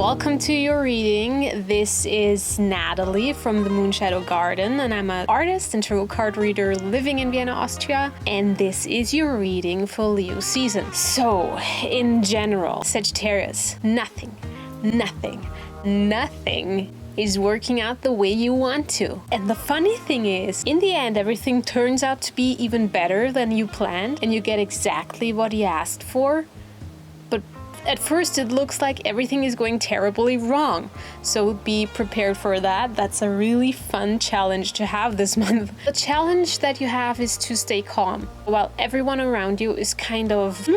welcome to your reading. This is Natalie from the Moonshadow Garden, and I'm an artist and tarot card reader living in Vienna, Austria, and this is your reading for Leo season. So, in general, Sagittarius, nothing is working out the way you want to. And the funny thing is, in the end, everything turns out to be even better than you planned, and you get exactly what you asked for. But at first it looks like everything is going terribly wrong. So be prepared for that. That's a really fun challenge to have this month. The challenge that you have is to stay calm while everyone around you is kind of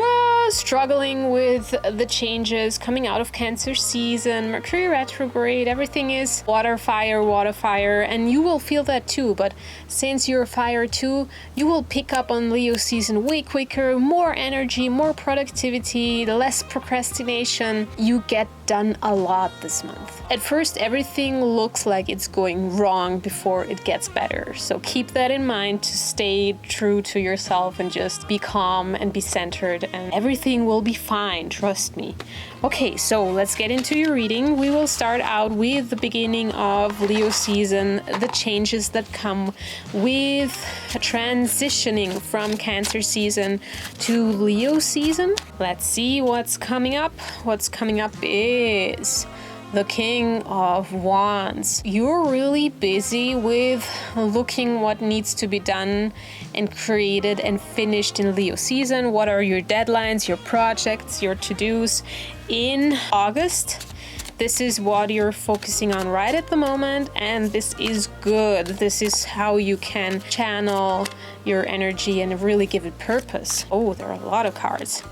struggling with the changes coming out of Cancer season, Mercury Retrograde. Everything is water, fire, and you will feel that too. But since you're fire too, you will pick up on Leo season way quicker, more energy, more productivity, less procrastination. You get done a lot this month. At first, everything looks like it's going wrong before it gets better. So keep that in mind to stay true to yourself and just be calm and be centered, and everything will be fine, trust me. Okay, so let's get into your reading. We will start out with the beginning of Leo season, the changes that come with transitioning from Cancer season to Leo season. Let's see what's coming up. What's coming up is the King of Wands. You're really busy with looking what needs to be done and created and finished in Leo season. What are your deadlines, your projects, your to-dos in August? This is what you're focusing on right at the moment, and this is good. This is how you can channel your energy and really give it purpose. Oh, there are a lot of cards.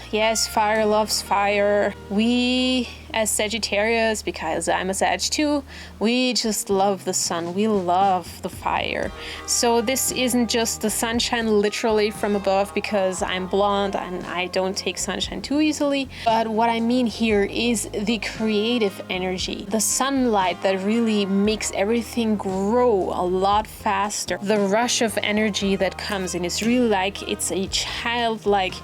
Yes, fire loves fire. We, as Sagittarius, because I'm a Sag too, we just love the sun. We love the fire. So this isn't just the sunshine literally from above, because I'm blonde and I don't take sunshine too easily. But what I mean here is the creative energy, the sunlight that really makes everything grow a lot faster. The rush of energy that comes in is really like it's a childlike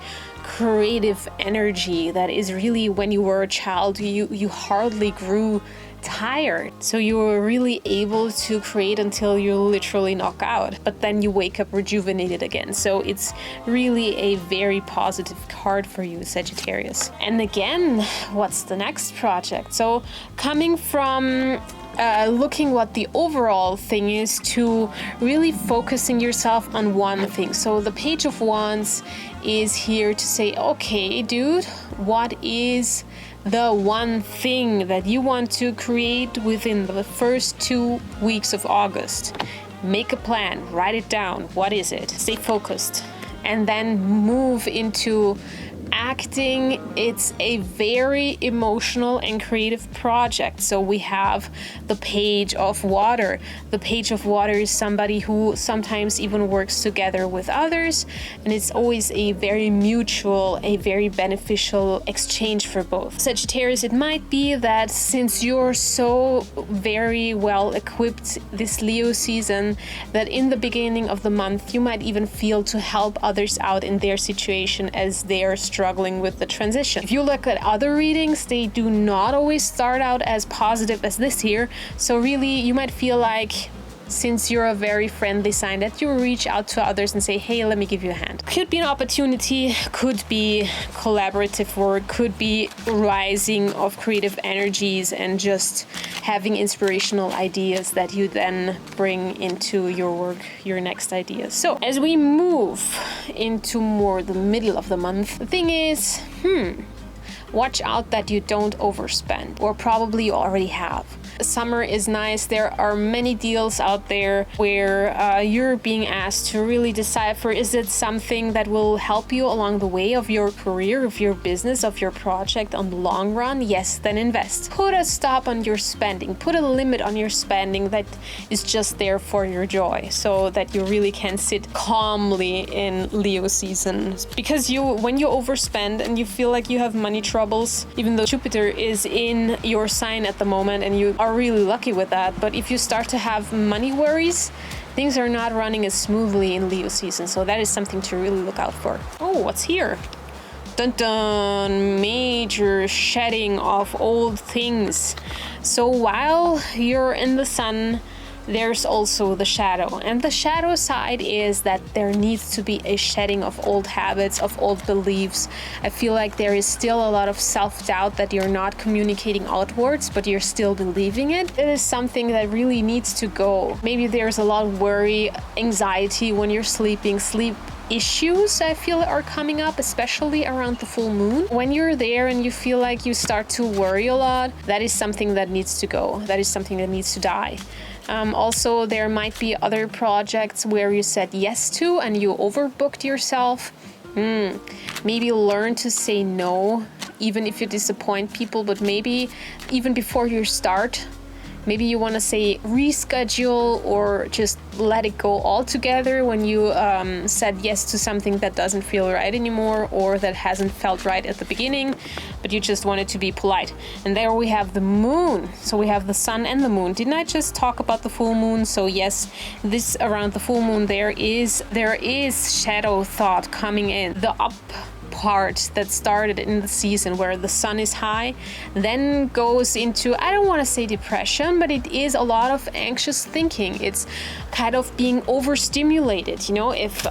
creative energy that is really, when you were a child, you hardly grew tired, so you were really able to create until you literally knock out, but then you wake up rejuvenated again. So it's really a very positive card for you, Sagittarius. And again, what's the next project? So coming from looking what the overall thing is to really focusing yourself on one thing. So the Page of Wands is here to say, okay, dude, what is the one thing that you want to create within the first 2 weeks of August? Make a plan, write it down. What is it? Stay focused, and then move into acting. It's a very emotional and creative project. So we have the Page of Water. The Page of Water is somebody who sometimes even works together with others, and it's always a very mutual, a very beneficial exchange for both. Sagittarius, it might be that since you're so very well equipped this Leo season, that in the beginning of the month you might even feel to help others out in their situation as they're struggling with the transition. If you look at other readings, they do not always start out as positive as this here. So really, you might feel like, since you're a very friendly sign, that you reach out to others and say, hey, let me give you a hand. Could be an opportunity, could be collaborative work, could be rising of creative energies and just having inspirational ideas that you then bring into your work, your next ideas. So as we move into more the middle of the month, the thing is, watch out that you don't overspend, or probably you already have. Summer is nice. There are many deals out there where you're being asked to really decipher, is it something that will help you along the way of your career, of your business, of your project on the long run? Yes, then invest. Put a stop on your spending. Put a limit on your spending that is just there for your joy, so that you really can sit calmly in Leo season. Because when you overspend and you feel like you have money troubles, even though Jupiter is in your sign at the moment and you are really lucky with that, but if you start to have money worries, things are not running as smoothly in Leo season. So that is something to really look out for. Oh, what's here? Dun dun! Mage major shedding of old things. So while you're in the sun, there's also the shadow. And the shadow side is that there needs to be a shedding of old habits, of old beliefs. I feel like there is still a lot of self-doubt that you're not communicating outwards, but you're still believing it. It is something that really needs to go. Maybe there's a lot of worry, anxiety when you're sleeping. Sleep issues, I feel, are coming up, especially around the full moon. When you're there and you feel like you start to worry a lot, that is something that needs to go. That is something that needs to die. Also, there might be other projects where you said yes to and you overbooked yourself. Maybe learn to say no, even if you disappoint people, but maybe even before you start, maybe you want to say reschedule or just let it go altogether when you said yes to something that doesn't feel right anymore or that hasn't felt right at the beginning, but you just wanted to be polite. And there we have the moon. So we have the sun and the moon. Didn't I just talk about the full moon? So yes, this around the full moon, there is shadow thought coming in. The up part that started in the season where the sun is high then goes into, I don't want to say depression, but it is a lot of anxious thinking. It's kind of being overstimulated, you know, if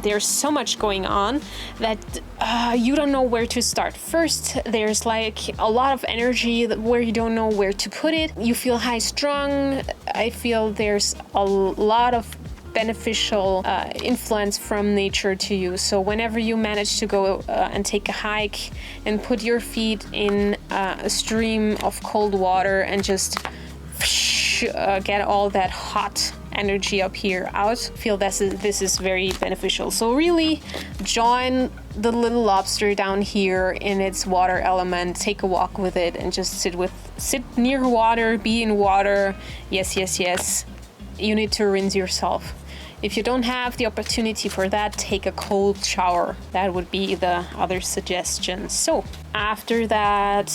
there's so much going on that you don't know where to start. First, there's like a lot of energy where you don't know where to put it. You feel high strung. I feel there's a lot of beneficial influence from nature to you. So whenever you manage to go and take a hike and put your feet in a stream of cold water and just get all that hot energy up here out, I feel this is very beneficial. So really join the little lobster down here in its water element, take a walk with it and just sit near water, be in water. Yes. You need to rinse yourself. If you don't have the opportunity for that, take a cold shower. That would be the other suggestion. So after that,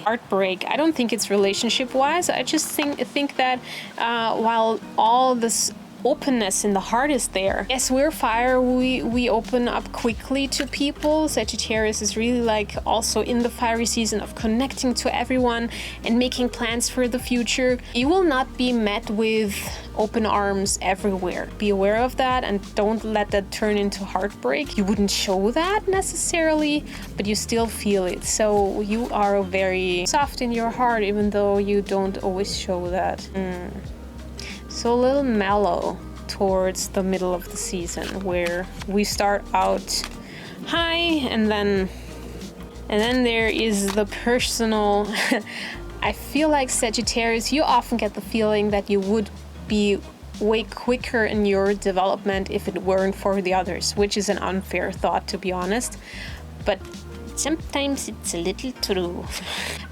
heartbreak. I don't think it's relationship wise. I just think that while all this openness in the heart is there. Yes, we're fire. We open up quickly to people. Sagittarius is really like also in the fiery season of connecting to everyone and making plans for the future. You will not be met with open arms everywhere. Be aware of that and don't let that turn into heartbreak. You wouldn't show that necessarily, but you still feel it. So you are very soft in your heart, even though you don't always show that. So a little mellow towards the middle of the season where we start out high and then there is the personal. I feel like Sagittarius, you often get the feeling that you would be way quicker in your development if it weren't for the others, which is an unfair thought, to be honest. But sometimes it's a little true.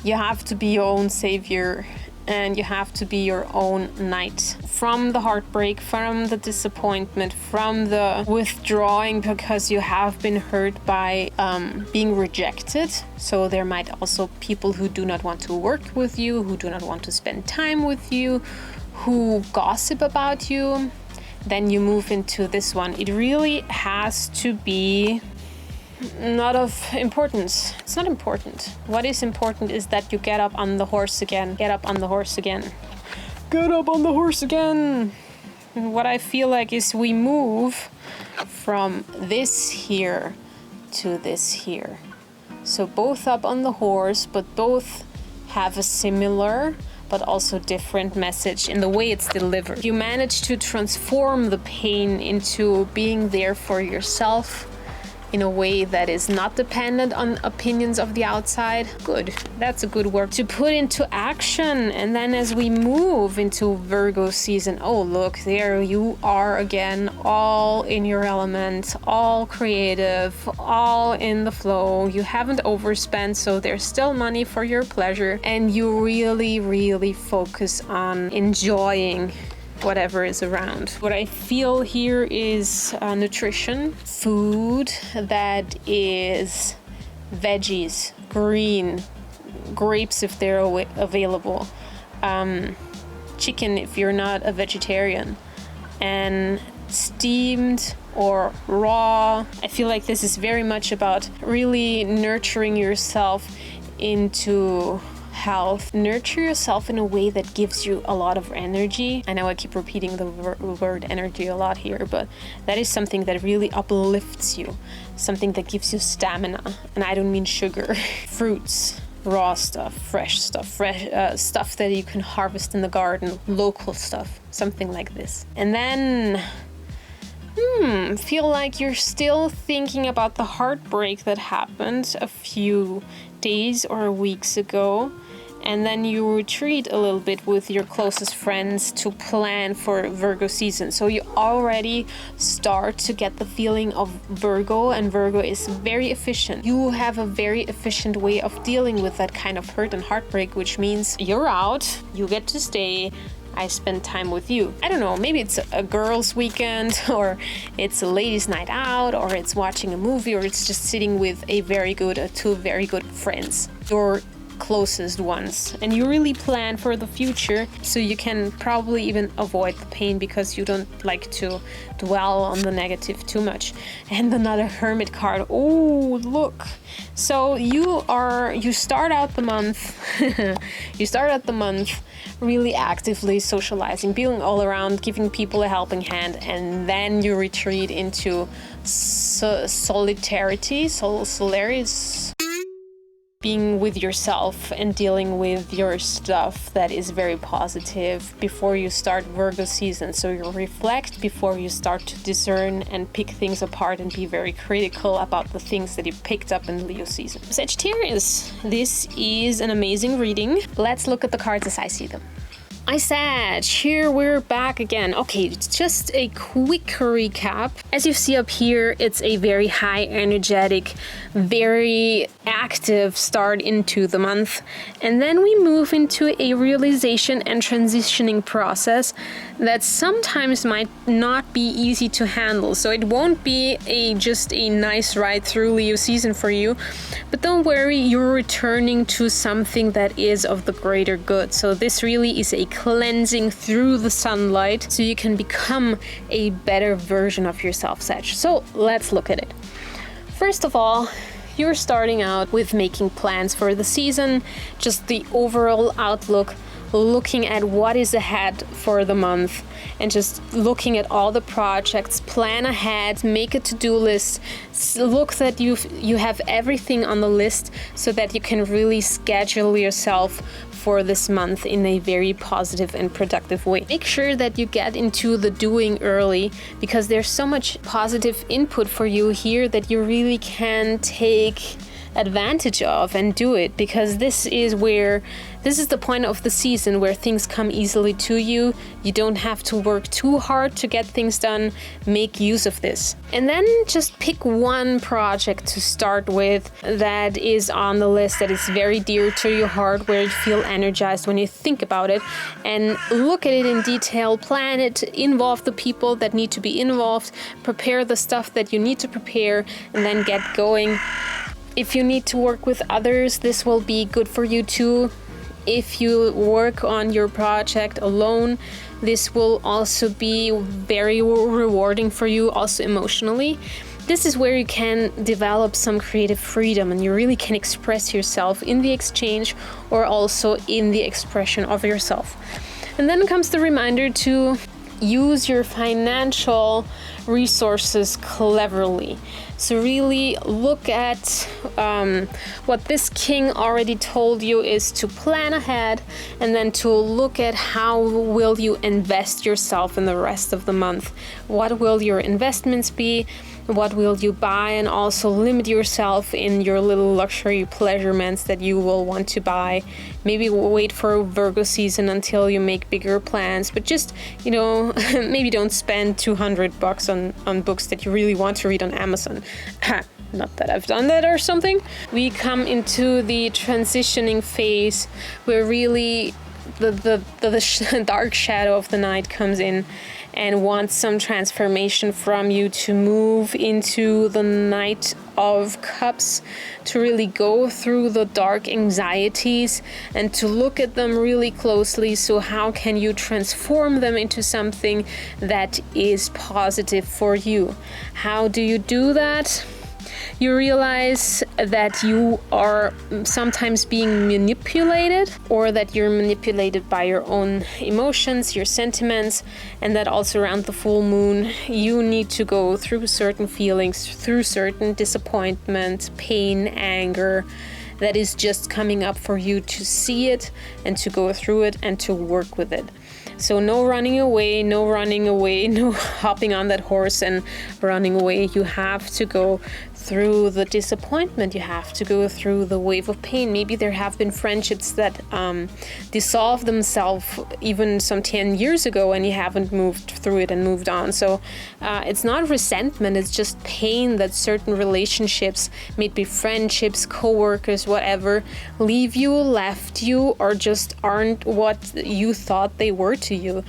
You have to be your own savior and you have to be your own knight. From the heartbreak, from the disappointment, from the withdrawing because you have been hurt by being rejected. So there might also people who do not want to work with you, who do not want to spend time with you, who gossip about you. Then you move into this one. It really has to be not of importance. It's not important. What is important is that you get up on the horse again. Get up on the horse again. Get up on the horse again. What I feel like is we move from this here to this here. So both up on the horse, but both have a similar but also different message in the way it's delivered. You manage to transform the pain into being there for yourself in a way that is not dependent on opinions of the outside. Good. That's a good work to put into action. And then as we move into Virgo season, oh look, there you are again, all in your element, all creative, all in the flow. You haven't overspent, so there's still money for your pleasure. And you really focus on enjoying whatever is around. What I feel here is nutrition, food that is veggies, green, grapes if they're available, chicken if you're not a vegetarian, and steamed or raw. I feel like this is very much about really nurturing yourself into health. Nurture yourself in a way that gives you a lot of energy. I know I keep repeating the word energy a lot here, but that is something that really uplifts you, something that gives you stamina. And I don't mean sugar. Fruits, raw stuff, fresh stuff, stuff that you can harvest in the garden, local stuff, something like this. And then feel like you're still thinking about the heartbreak that happened a few days or weeks ago, and then you retreat a little bit with your closest friends to plan for Virgo season. So you already start to get the feeling of Virgo, and Virgo is very efficient. You have a very efficient way of dealing with that kind of hurt and heartbreak, which means you're out, you get to stay, I spend time with you. I don't know, maybe it's a girls' weekend, or it's a ladies' night out, or it's watching a movie, or it's just sitting with two very good friends, your closest ones. And you really plan for the future, so you can probably even avoid the pain because you don't like to dwell on the negative too much. And another Hermit card. Oh, look. So you start out the month really actively socializing, being all around, giving people a helping hand, and then you retreat into Sagittarius, being with yourself and dealing with your stuff that is very positive before you start Virgo season. So you reflect before you start to discern and pick things apart and be very critical about the things that you picked up in Leo season. Sagittarius, this is an amazing reading. Let's look at the cards as I see them. Sag, here we're back again. Okay, just a quick recap. As you see up here, it's a very high energetic, very active start into the month. And then we move into a realization and transitioning process that sometimes might not be easy to handle. So it won't be just a nice ride through Leo season for you. But don't worry, you're returning to something that is of the greater good. So this really is a cleansing through the sunlight so you can become a better version of yourself, Sag. So let's look at it. First of all, you're starting out with making plans for the season, just the overall outlook, looking at what is ahead for the month, and just looking at all the projects, plan ahead, make a to-do list, look that you have everything on the list so that you can really schedule yourself for this month in a very positive and productive way. Make sure that you get into the doing early, because there's so much positive input for you here that you really can take advantage of and do it, because this is the point of the season where things come easily to you. You don't have to work too hard to get things done. Make use of this. And then just pick one project to start with that is on the list, that is very dear to your heart, where you feel energized when you think about it, and look at it in detail, plan it, involve the people that need to be involved, prepare the stuff that you need to prepare, and then get going. If you need to work with others, this will be good for you too. If you work on your project alone, this will also be very rewarding for you, also emotionally. This is where you can develop some creative freedom, and you really can express yourself in the exchange or also in the expression of yourself. And then comes the reminder to use your financial resources cleverly. So really look at what this king already told you, is to plan ahead, and then to look at how will you invest yourself in the rest of the month. What will your investments be? What will you buy? And also limit yourself in your little luxury pleasurements that you will want to buy. Maybe wait for Virgo season until you make bigger plans, but just, maybe don't spend $200 on books that you really want to read on Amazon. Not that I've done that or something. We come into the transitioning phase where really the dark shadow of the night comes in, and wants some transformation from you to move into the Knight of Cups, to really go through the dark anxieties and to look at them really closely. So how can you transform them into something that is positive for you? How do you do that? You realize that you are sometimes being manipulated, or that you're manipulated by your own emotions, your sentiments, and that also around the full moon, you need to go through certain feelings, through certain disappointment, pain, anger, that is just coming up for you to see it and to go through it and to work with it. So no running away, no hopping on that horse and running away. You have to go through the disappointment. You have to go through the wave of pain. Maybe there have been friendships that dissolved themselves even some 10 years ago, and you haven't moved through it and moved on. So it's not resentment, it's just pain that certain relationships, maybe friendships, co-workers, whatever, leave you, left you, or just aren't what you thought they were to you.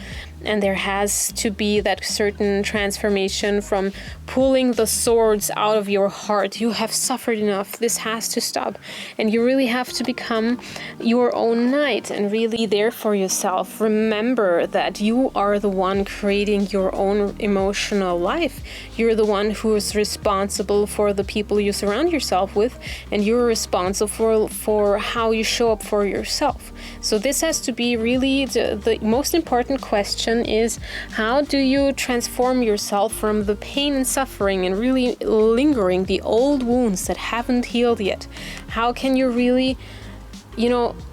And there has to be that certain transformation from pulling the swords out of your heart. You have suffered enough. This has to stop. And you really have to become your own knight and really there for yourself. Remember that you are the one creating your own emotional life. You're the one who is responsible for the people you surround yourself with, and you're responsible for how you show up for yourself. So this has to be really the most important question is, how do you transform yourself from the pain and suffering and really lingering, the old wounds that haven't healed yet? How can you really,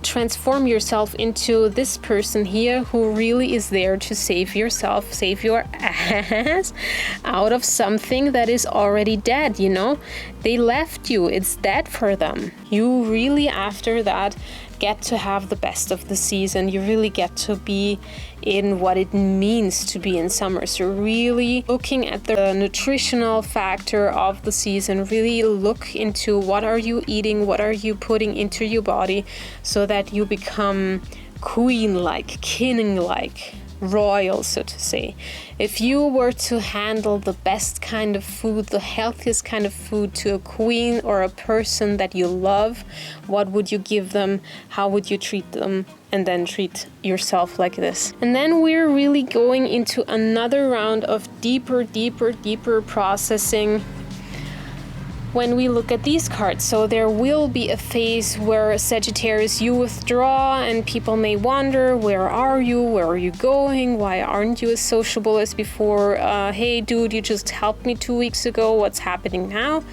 transform yourself into this person here who really is there to save yourself, save your ass out of something that is already dead, They left you. It's dead for them. You really, after that, get to have the best of the season. You really get to be in what it means to be in summer. So really looking at the nutritional factor of the season, really look into what are you eating, what are you putting into your body, so that you become queen-like, king-like, royal, so to say. If you were to handle the best kind of food, the healthiest kind of food to a queen or a person that you love, what would you give them? How would you treat them? And then treat yourself like this. And then we're really going into another round of deeper processing when we look at these cards. So there will be a phase where Sagittarius, you withdraw, and people may wonder, where are you going, why aren't you as sociable as before, hey dude, you just helped me 2 weeks ago, what's happening now?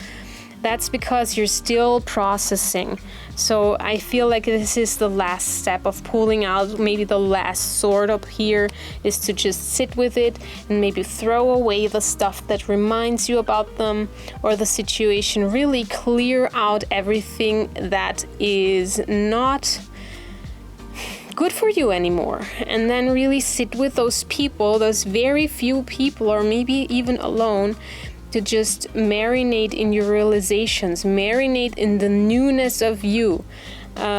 That's because you're still processing. So I feel like this is the last step of pulling out. Maybe the last sword up here is to just sit with it and maybe throw away the stuff that reminds you about them or the situation. Really clear out everything that is not good for you anymore, and then really sit with those people, those very few people, or maybe even alone, to just marinate in your realizations, marinate in the newness of you,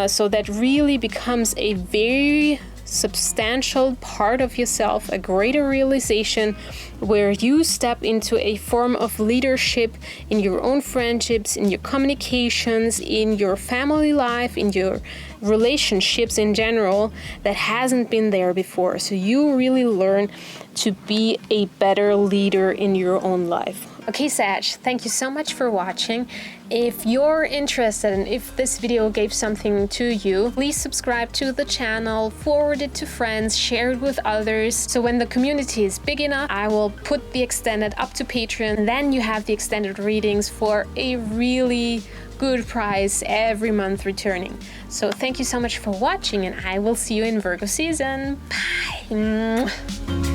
so that really becomes a very substantial part of yourself, a greater realization where you step into a form of leadership in your own friendships, in your communications, in your family life, in your relationships in general, that hasn't been there before. So you really learn to be a better leader in your own life. Okay, Sag, thank you so much for watching. If you're interested and if this video gave something to you, please subscribe to the channel, forward it to friends, share it with others. So when the community is big enough, I will put the extended up to Patreon. And then you have the extended readings for a really good price every month returning. So thank you so much for watching, and I will see you in Virgo season. Bye.